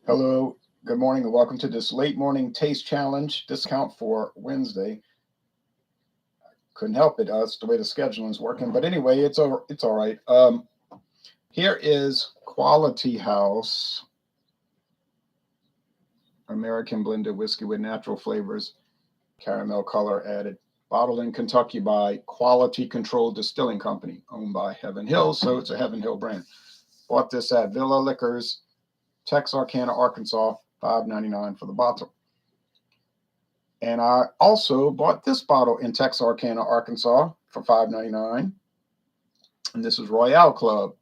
Hello, good morning, and welcome to this late morning taste challenge discount for Wednesday. Couldn't help it. It's the way the scheduling is working. But anyway, it's all right. Here is Quality House American blended whiskey with natural flavors, caramel color added. Bottled in Kentucky by Quality Control Distilling Company, owned by Heaven Hill. So it's a Heaven Hill brand. Bought this at Villa Liquors, Texarkana, Arkansas, $5.99 for the bottle. And I also bought this bottle in Texarkana, Arkansas for $5.99. And this is Royale Club.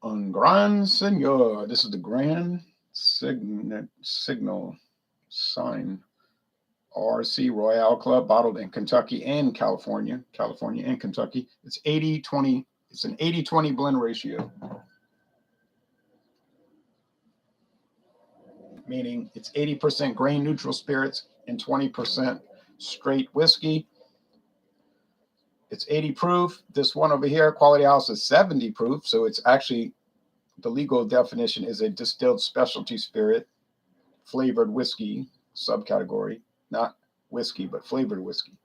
Un Grand Senor. This is the Grand Signal Sign. RC Royale Club, bottled in Kentucky and California. California and Kentucky. It's 80-20. It's an 80-20 blend ratio. Meaning it's 80% grain neutral spirits and 20% straight whiskey. It's 80 proof. This one over here, Quality House, is 70 proof. So it's actually, the legal definition is a distilled specialty spirit, flavored whiskey subcategory, not whiskey, but flavored whiskey.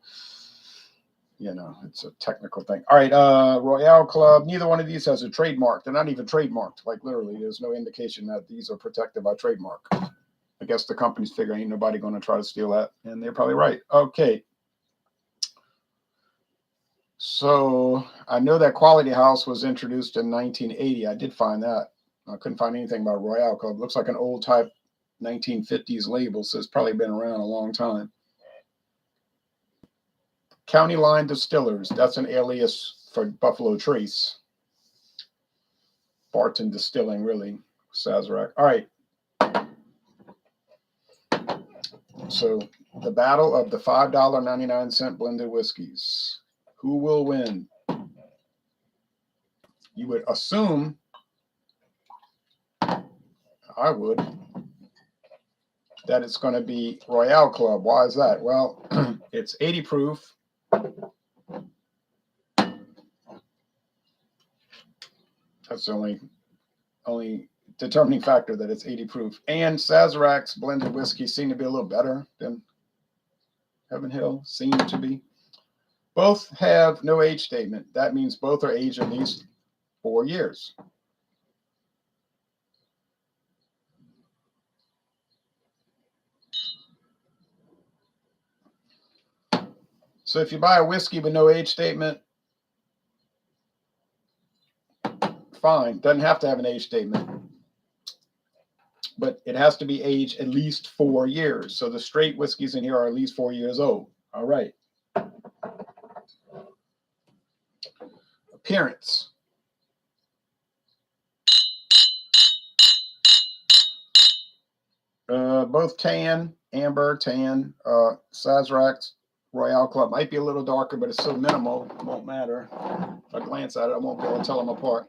You know, it's a technical thing. All right, Royale Club. Neither one of these has a trademark. They're not even trademarked. Like literally, there's no indication that these are protected by trademark. I guess the companies figure ain't nobody going to try to steal that, and they're probably right. Okay. So I know that Quality House was introduced in 1980. I did find that. I couldn't find anything about Royale Club. Looks like an old type 1950s label, so it's probably been around a long time. County Line Distillers. That's an alias for Buffalo Trace. Barton Distilling, really. Sazerac. All right. So the battle of the $5.99 blended whiskeys. Who will win? You would assume, I would, that it's going to be Royale Club. Why is that? Well, it's 80 proof. That's the only determining factor, that it's 80 proof. And Sazerac's blended whiskey seem to be a little better than Heaven Hill seem to be. Both have no age statement. That means both are aged at least 4 years. So if you buy a whiskey with no age statement, fine. Doesn't have to have an age statement. But it has to be aged at least 4 years. So the straight whiskeys in here are at least 4 years old. All right. Appearance. Both tan, amber, tan. Sazerac's Royale Club might be a little darker, but it's so minimal, it won't matter. If I glance at it, I won't be able to tell them apart.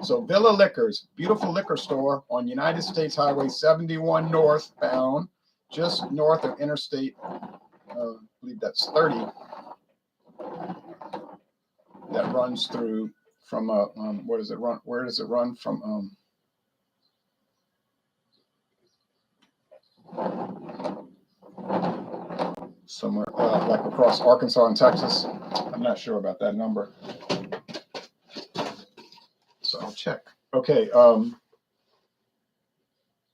So Villa Liquors, beautiful liquor store on United States Highway 71 northbound, just north of Interstate, I believe that's 30, that runs through from, where does it run? Where does it run from? Somewhere like across Arkansas and Texas. I'm not sure about that number, so I'll check. Okay,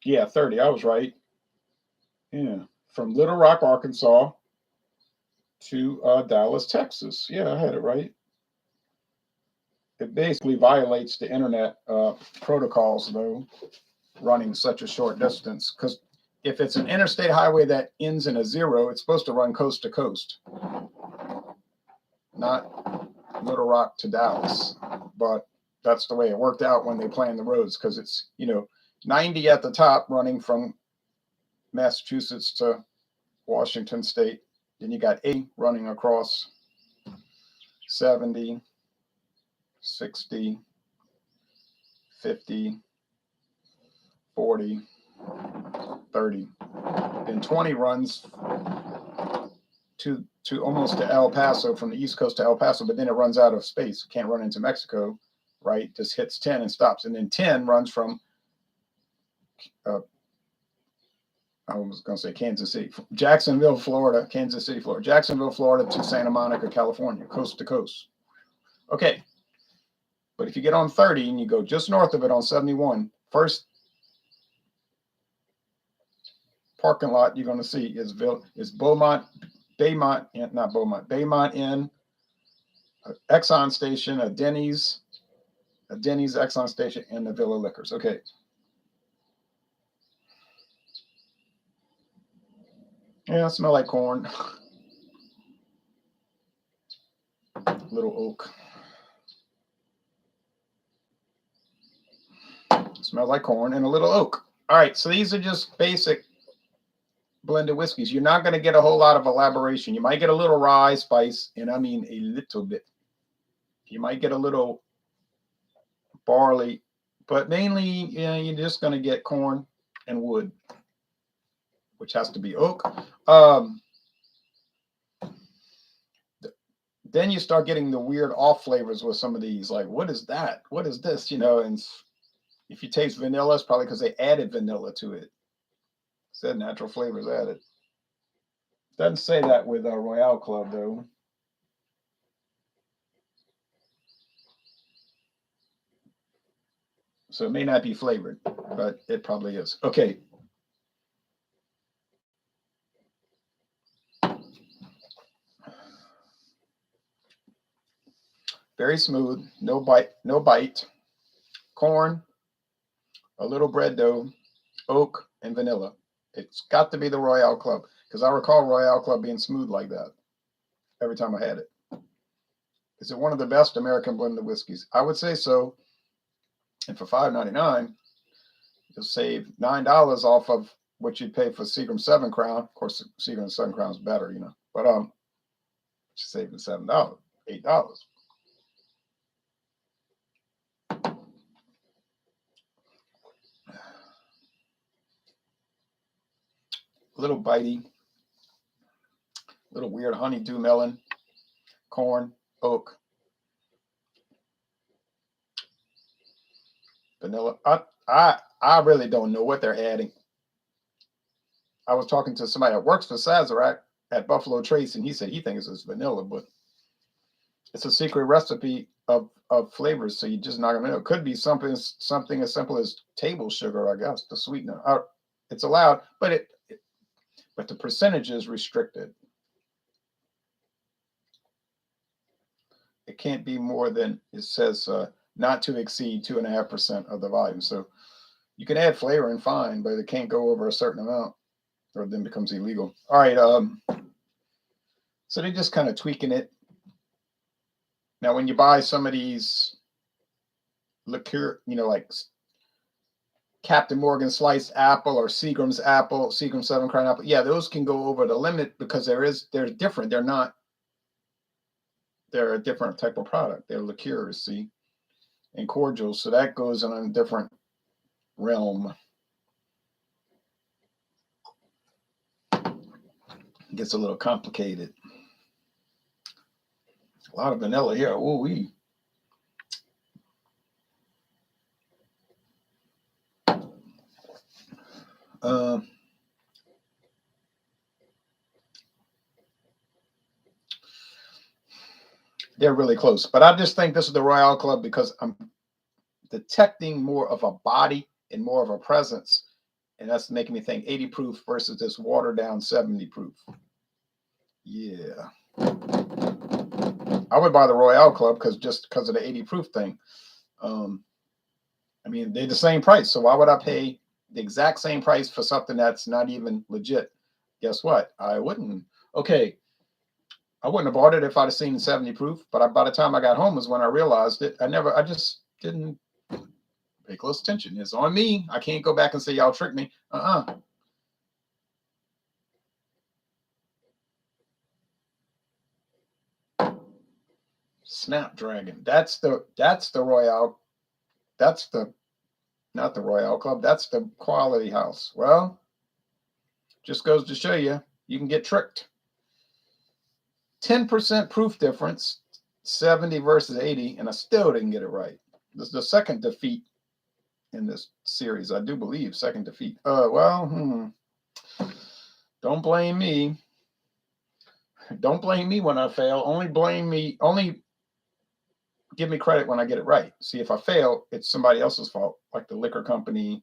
yeah, 30. I was right. Yeah, from Little Rock, Arkansas to Dallas, Texas. Yeah, I had it right. It basically violates the internet protocols, though, running such a short distance, because if it's an interstate highway that ends in a 0, it's supposed to run coast to coast, not Little Rock to Dallas. But that's the way it worked out when they planned the roads, because it's, 90 at the top running from Massachusetts to Washington State. Then you got 80 running across 70, 60, 50, 40, 30. Then 20 runs to almost to El Paso, from the East Coast to El Paso, but then it runs out of space. Can't run into Mexico. right? Just hits 10 and stops. And then 10 runs from, I was going to say Kansas City, Jacksonville, Florida, Kansas City, Florida, Jacksonville, Florida to Santa Monica, California, coast to coast. Okay. But if you get on 30 and you go just north of it on 71, first parking lot you're going to see is Baymont, not Beaumont, Baymont Inn, Exxon station, a Denny's Exxon station, and the Villa Liquors. Okay. Yeah, smell like corn. Little oak. Smells like corn and a little oak. All right, so these are just basic blended whiskeys. You're not going to get a whole lot of elaboration. You might get a little rye spice, and I mean a little bit. You might get a little barley, but mainly, you're just going to get corn and wood, which has to be oak. Then you start getting the weird off flavors with some of these. Like, what is that? What is this? And if you taste vanilla, it's probably because they added vanilla to it. It said natural flavors added. Doesn't say that with Royale Club, though. So it may not be flavored, but it probably is. Okay. Very smooth, no bite. Corn, a little bread dough, oak, and vanilla. It's got to be the Royale Club, because I recall Royale Club being smooth like that every time I had it. Is it one of the best American blended whiskeys? I would say so. And for $5.99, you'll save $9 off of what you'd pay for Seagram 7 Crown. Of course, Seagram 7 Crown is better, but you're saving $7, $8. A little bitey, a little weird honeydew melon, corn, oak, vanilla. I really don't know what they're adding. I was talking to somebody that works for Sazerac at Buffalo Trace, and he said he thinks it's vanilla, but it's a secret recipe of flavors, so you just not gonna know. It could be something as simple as table sugar, I guess, to sweeten it. It's allowed, but but the percentage is restricted. It can't be more than, it says, not to exceed 2.5% of the volume. So you can add flavor and fine, but it can't go over a certain amount, or then becomes illegal. All right. So they're just kind of tweaking it. Now, when you buy some of these liqueur, like Captain Morgan sliced apple or Seagram's 7 Crown apple, yeah, those can go over the limit because they're different. They're a different type of product. They're liqueurs, see, and cordials. So that goes in a different realm. It gets a little complicated. A lot of vanilla here. Ooh wee. They're really close, but I just think this is the Royale Club because I'm detecting more of a body and more of a presence, and that's making me think 80 proof versus this watered down 70 proof. Yeah, I would buy the Royale Club just because of the 80 proof thing. I mean, they're the same price, so why would I pay the exact same price for something that's not even legit? Guess what? I wouldn't. Okay, I wouldn't have bought it if I'd have seen 70 proof, but by the time I got home was when I realized it. I just didn't pay close attention. It's on me. I can't go back and say y'all tricked me. Snapdragon. That's the Royale. That's not the Royale Club. That's the Quality House. Well, just goes to show you can get tricked. 10% proof difference, 70 versus 80, and I still didn't get it right. This is the second defeat in this series, I do believe. Second defeat. Don't blame me. Don't blame me when I fail. Only blame me. Only give me credit when I get it right. See, if I fail, it's somebody else's fault, like the liquor company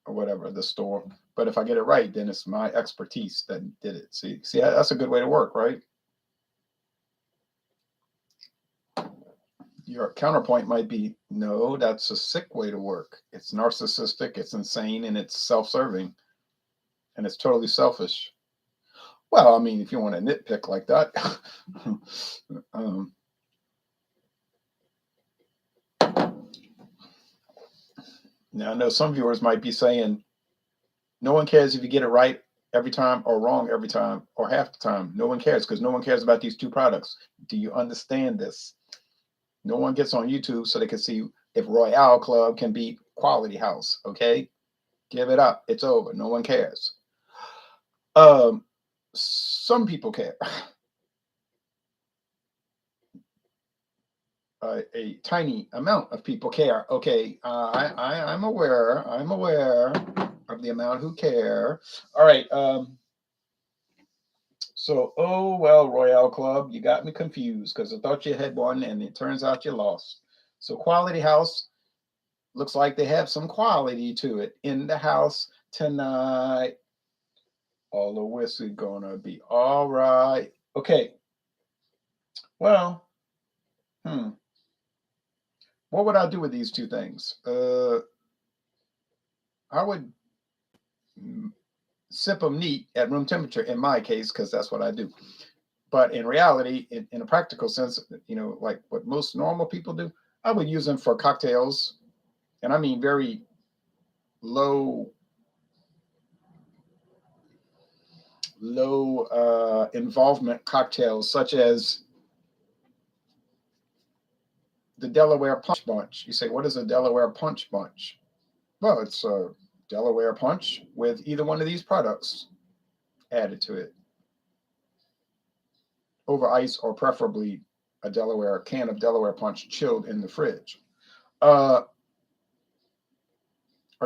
or whatever, the store. But if I get it right, then it's my expertise that did it. See, that's a good way to work, right? Your counterpoint might be, no, that's a sick way to work. It's narcissistic, it's insane, and it's self-serving, and it's totally selfish. Well, I mean, if you want to nitpick like that, now I know some viewers might be saying, no one cares if you get it right every time or wrong every time or half the time. No one cares because no one cares about these two products. Do you understand this? No one gets on YouTube so they can see if Royale Club can beat Quality House. Okay, give it up. It's over. No one cares. Some people care. A tiny amount of people care. Okay, I'm aware. I'm aware of the amount who care. All right. So, oh well, Royale Club, you got me confused because I thought you had one, and it turns out you lost. So, Quality House looks like they have some quality to it in the house tonight. All the whiskey gonna be all right. Okay. Well, what would I do with these two things? I would sip them neat at room temperature in my case, because that's what I do. But in reality, in a practical sense, like what most normal people do, I would use them for cocktails. And I mean very low involvement cocktails, such as the Delaware Punch Bunch. You say, what is a Delaware Punch Bunch? Well, it's a Delaware Punch with either one of these products added to it over ice, or preferably a can of Delaware Punch chilled in the fridge. Or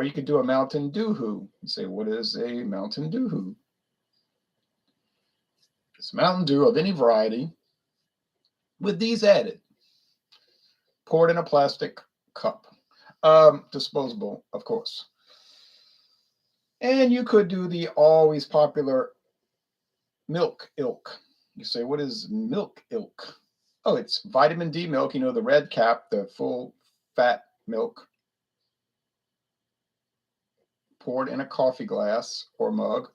you could do a Mountain Dew. You say, what is a Mountain Dew? It's Mountain Dew of any variety with these added, poured in a plastic cup, disposable, of course. And you could do the always popular milk ilk. You say, what is milk ilk? Oh, it's vitamin D milk, the red cap, the full fat milk, poured in a coffee glass or mug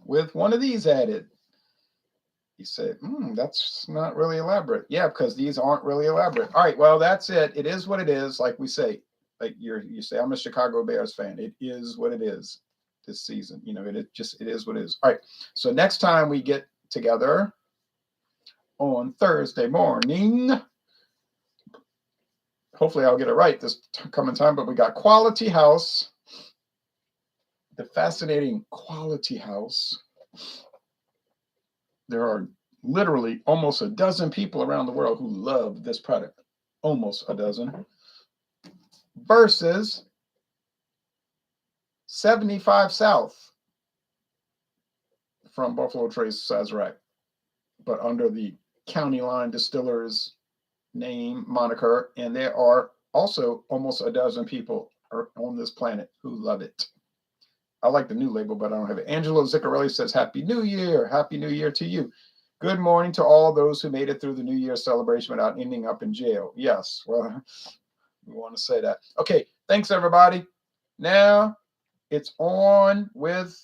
with one of these added. You say, that's not really elaborate. Yeah, because these aren't really elaborate. All right, well, that's it. It is what it is, like we say. Like you say, I'm a Chicago Bears fan. It is what it is this season. It is what it is. All right, so next time we get together on Thursday morning, hopefully I'll get it right this coming time, but we got Quality House, the fascinating Quality House. There are literally almost a dozen people around the world who love this product. Almost a dozen. Versus 75 South from Buffalo Trace Sazerac, but under the County Line Distillers name, moniker. And there are also almost a dozen people on this planet who love it. I like the new label, but I don't have it. Angelo Ziccarelli says, Happy New Year. Happy New Year to you. Good morning to all those who made it through the New Year celebration without ending up in jail. Yes, well, we want to say that. Okay, thanks, everybody. Now it's on with,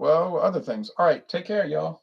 other things. All right, take care, y'all.